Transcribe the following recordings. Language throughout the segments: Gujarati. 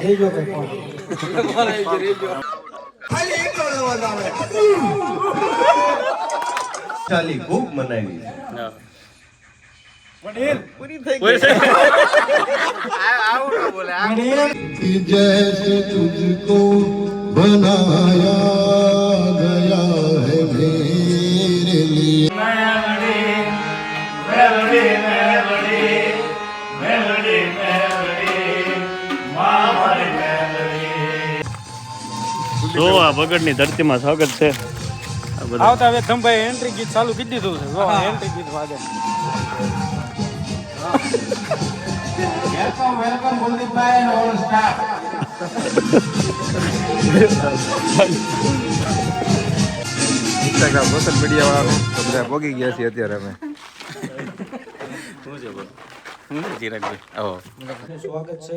રેજો કે કોણ ખાલી એટલો અવાજ આવે ચાલી ખૂબ મનાવી પૂરી થઈ ગઈ આવું ના બોલે जैसे तुझको बनाया गया है मेरे लिए જો આ વગડની ધરતીમાં સ્વાગત છે. આવતા હવે ધમભાઈ એન્ટ્રી ગીત ચાલુ કરી દીધું છે. જો એન્ટ્રી ગીત વાગે. Welcome કુલદીપભાઈ and all staff. Instagram social media વાળા તો બધા પોગી ગયા છીએ અત્યારે અમે. શું છે બોલ હું ચિરાગભાઈ આવો સ્વાગત છે.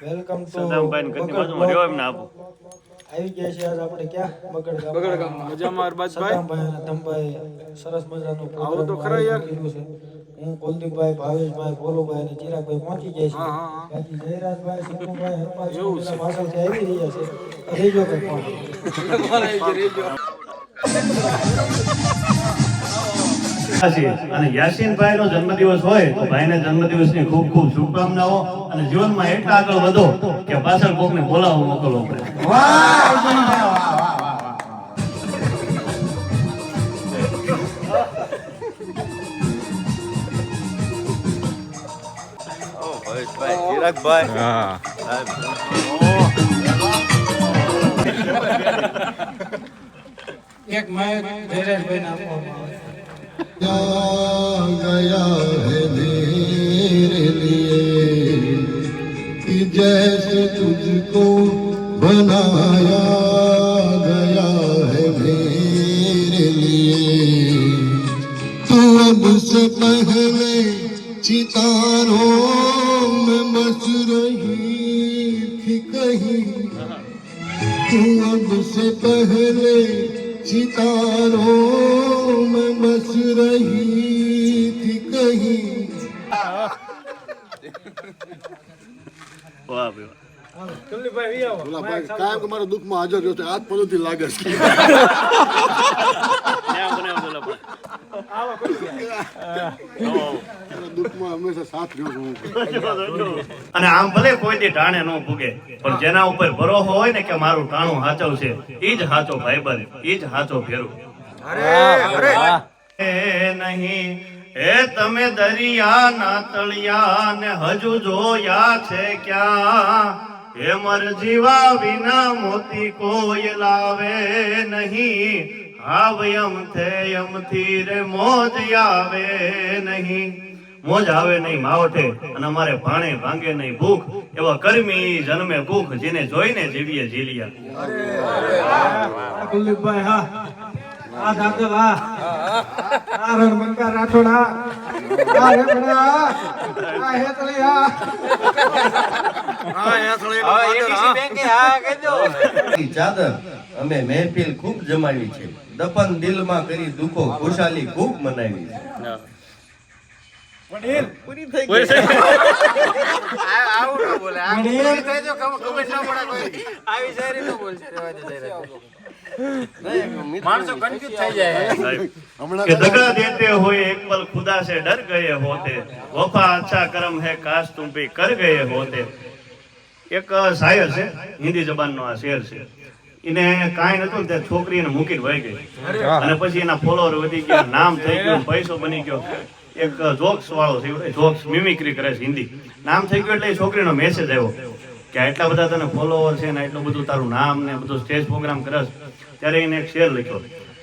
વેલકમ ટુ સદામભાઈ ને કદી બાજુમાં રહ્યો એમને આપો. આવી ગયા છે આજ આપણે ક્યાં બગડગામ મજામાં અરબાજભાઈ સદામભાઈ અને ધમભાઈ સરસ મજાનું આવો તો ખરા યાર કીધું છે. હું કુલદીપભાઈ ભાવેશભાઈ ભોલુભાઈ અને ચિરાગભાઈ પહોંચી જાય છે. બાકી જયરાજભાઈ સિંહુભાઈ હરપાલભાઈ બધા પાછળથી આવી રહ્યા છે. રેજો કે કોણ અને યાસીનભાઈ નો જન્મદિવસ હોય તો ભાઈને જન્મદિવસની ખૂબ ખૂબ શુભકામનાઓ અને જીવનમાં એટલા આગળ વધો કે પાછળ કોકને બોલાવો મોકલવો પડે. ચિરાગભાઈ હા એક માઇક જયરાજભાઈ ના गया है मेरे लिए कि जैसे तुझको बनाया गया है मेरे लिए तो अब से पहले सितारों में बस रही थी कहीं तो अब से पहले सितारों में बस रही थी कहीं. વાહ ભાઈ કુલદીપભાઈ આવો કાયમ કે મારા દુઃખમાં હાજર રહ્યો છે આજ પલોથી લાગે છે દુઃખમાં હંમેશા સાથ રહ્યો છું. અને આમ ભલે કોઈ દી ટાણે ન પૂગે પણ જેના ઉપર ભરોસો હોય ને કે મારું ટાણું હાચવશે ઈ જ હાચો ભાઈબંધ ઈ જ હાચો ફેરું. એ નહીં એ તમે દરિયા ના તળિયા ને હજુ જોયા છે ક્યાં એ મરજીવા વિના મોતી કોઈ લાવે નહીં હાવ યમથી રે મોજ આવે નહીં મોજ આવે નહીં માવઠે અને અમારે ભાણે ભાંગે નહીં ભૂખ એવા કર્મી જન્મે ભૂખ જેને જોઈને જીવીએ જીલિયા. કુલદીપભાઈ હા આ દાદલ હા આ રણબંકા રાઠોડા આ રેપડા આ હેતલી હા એબીસી બેંકે હા કહેજો ચાદર અમે મહેફિલ ખૂબ જમાવી છે દફન દિલમાં કરી દુખો ખુશાલી ખૂબ મનાવી છે. પૂરી થઈ ગઈ આવું ના બોલે પૂરી થઈ જો કમેન્ટ ના પડે કોઈ આવી શાયરી ન બોલશે રહેવા દે માણસો કન્ફ્યુઝ થઈ જાય કે દगा देते हुए एक पल खुदा से डर गए होते वफा अच्छा कर्म है काश तुम भी कर गए होते. એક શાયર છે હિન્દી જબાનનો આ શેર છે. એને કાંઈ નતું તે છોકરીને મૂકીને વહી ગઈ અને પછી એના ફોલોવર વધી ગયા નામ થઈ ગયું પૈસો બની ગયો. એક જોક્સ વાળો છે જોક્સ મિમિક્રી કરે છે હિન્દી નામ થઈ ગયું એટલે એ છોકરીનો મેસેજ આવ્યો કે આટલા બધા તને ફોલોવર છે ને એટલું બધું તારું નામ ને બધું સ્ટેજ પ્રોગ્રામ કરે ત્યારે એને એક શેર લખ્યો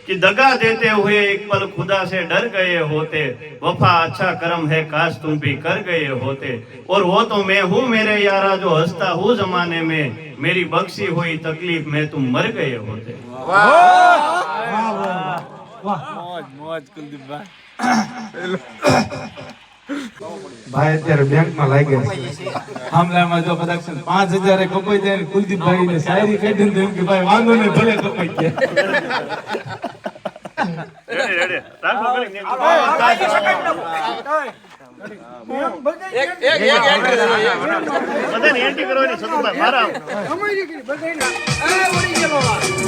कि दगा देते हुए एक पल खुदा से डर गए होते वफा अच्छा कर्म है काश तुम भी कर गए होते और वो तो मैं हूँ मेरे यारा जो हंसता हूँ जमाने में मेरी बख्शी हुई तकलीफ में तुम मर गए होते. મોજ કુલદીપભાઈ ભાઈ અત્યારે બેંકમાં લાગ્યા છે મામલામાં જો પ્રોડક્શન 5000 કપાઈ જાય કુલદીપભાઈ ને શાયરી કાઢીને તો એમ કે ભાઈ વાંધો નહીં ભલે કપાઈ ગયા બધાને એન્ટ્રી કરવાની સતુભાઈ મારા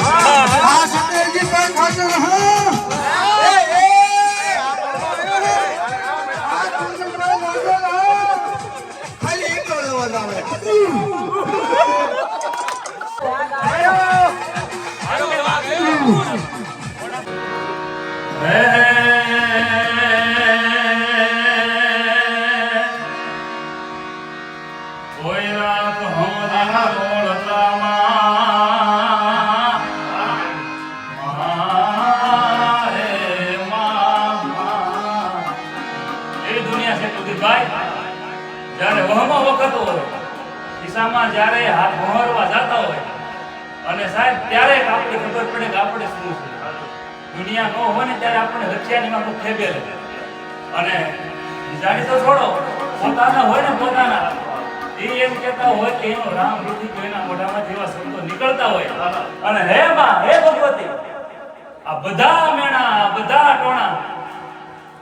આ સતેજી પણ ખાતર હા ખાલી એટલો અવાજ આવે કોઈ રાત હમણાં બોલતામાં એવી દુનિયા છે કુલદીપભાઈ જ્યારે વહમો વખત હોય ખિસ્સામાં જ્યારે હાથ વહોરવા જતા હોય અને સાહેબ ત્યારે આપણે ખબર પડે કે આપણે શું છે દુનિયા ન હોય ને ત્યારે આપણે રક્ષાનીમાં આપણે ખેબેલે અને જાણી તો છોડો પોતાના હોય ને પોતાના એ એમ કહેતા હોય કે એનો રામ રૂઢી કોઈના મોઢામાં જેવા શબ્દો નીકળતા હોય અને હે માં હે ભગવતી આ બધા મેણા આ બધા ટોણા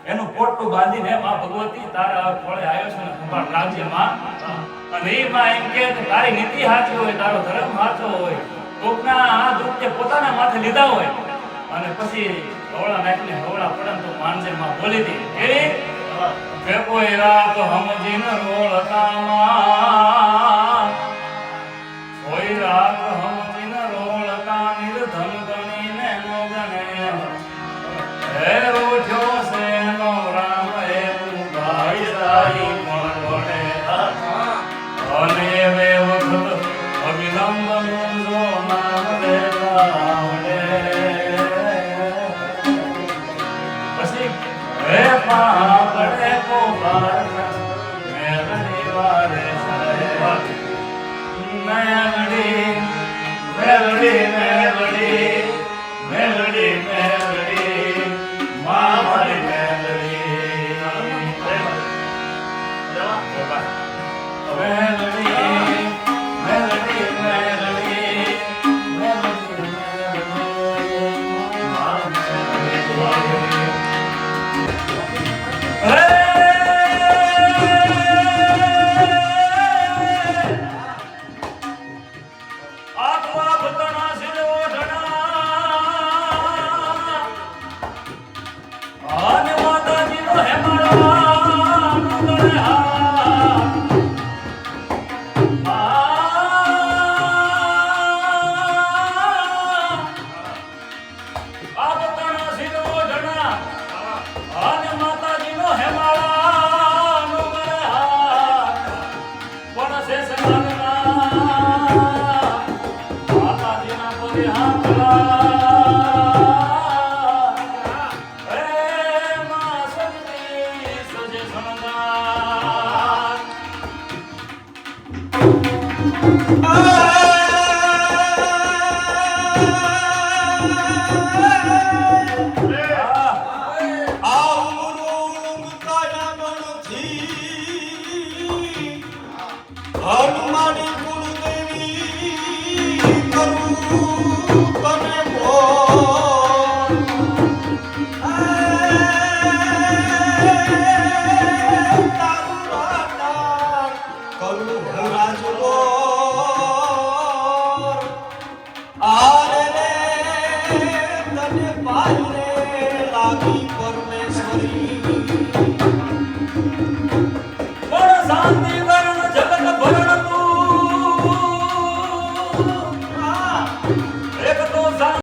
એનું પોટું બાંધીને માં ભગવતી તારા ખોળે આવ્યો છે ને સંભાળ રાખજે માં અને એ માં એમ કહે કે તારી નીતિ સાચી હોય તારો ધર્મ સાચો હોય કોકના આ દુઃખ પોતાના માથે લીધા હોય અને પછી હવળા નાખીને હવળા પડે તો માનજે માં બોલી દી કેવી કે કોઈ રાત હમજીન રોળતામાં કોઈ રાત હમજીન રોળતા નિર્ધન ગણીને નો ગણે હે ઉઠ્યો છે નો રામ હે ભાઈ સારી પણ વડે અને વે વખત અવિલંબ મુંજો નામ લેતા આવડે પછી હે પાપડે કો બાર મેલડી વારે સરે મેલડી મેલડી મેલડી મેલડી મેલડી માં મારી મેલડી મેલડી મેલડી મેલડી આ